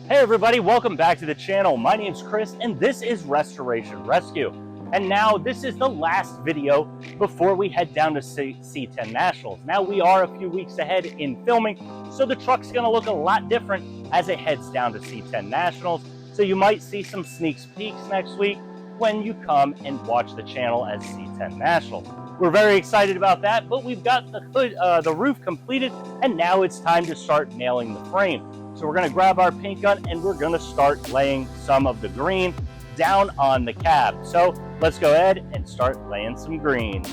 Hey everybody, welcome back to the channel. My name's Chris and this is Restoration Rescue. And now this is the last video before we head down to C10 Nationals. Now we are a few weeks ahead in filming, so the truck's gonna look a lot different as it heads down to C10 Nationals. So you might see some sneak peeks next week when you come and watch the channel as C10 Nationals. We're very excited about that, but we've got the roof completed and now it's time to start nailing the frame. So we're gonna grab our paint gun and we're gonna start laying some of the green down on the cab. So let's go ahead and start laying some green.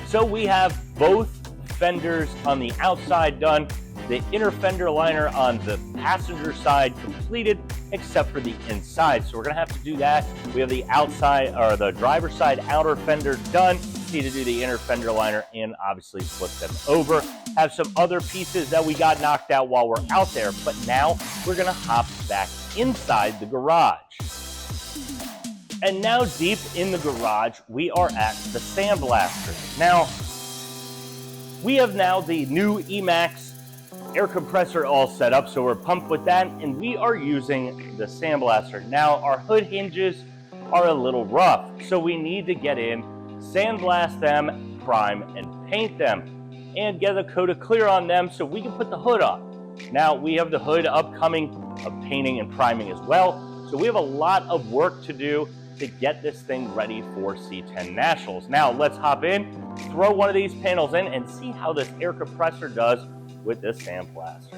So we have both fenders on the outside done, the inner fender liner on the passenger side completed, except for the inside. So we're gonna have to do that. We have the outside, or the driver's side outer fender done. Need to do the inner fender liner and obviously flip them over. Have some other pieces that we got knocked out while we're out there, but now we're gonna hop back inside the garage. And now deep in the garage, we are at the sandblaster. Now, we have now the new Emax air compressor all set up, so we're pumped with that, and we are using the sandblaster. Now, our hood hinges are a little rough, so we need to get in, sandblast them, prime, and paint them, and get a coat of clear on them so we can put the hood on. Now, we have the hood upcoming of painting and priming as well, so we have a lot of work to do to get this thing ready for C10 Nationals. Now, let's hop in, throw one of these panels in, and see how this air compressor does with this sandblaster.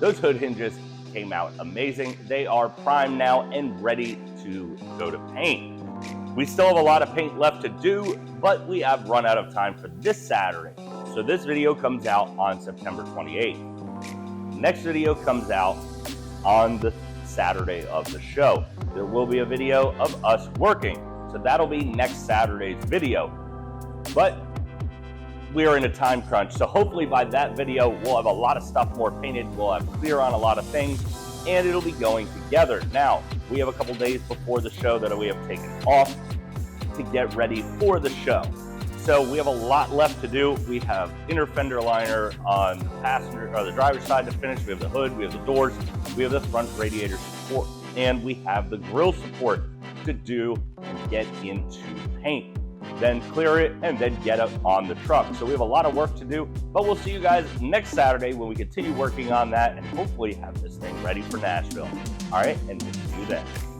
Those hood hinges came out amazing. They are primed now and ready to go to paint. We still have a lot of paint left to do, but we have run out of time for this Saturday. So this video comes out on September 28th. Next video comes out on the Saturday of the show. There will be a video of us working, so that'll be next Saturday's video. But we are in a time crunch, so hopefully by that video, we'll have a lot of stuff more painted, we'll have clear on a lot of things, and it'll be going together. Now, we have a couple days before the show that we have taken off to get ready for the show. So we have a lot left to do. We have inner fender liner on the passenger or the driver's side to finish. We have the hood, we have the doors, we have the front radiator support, and we have the grille support to do and get into paint. Then clear it, and then get it on the truck. So we have a lot of work to do, but we'll see you guys next Saturday when we continue working on that and hopefully have this thing ready for Nashville. All right, and we'll see you then.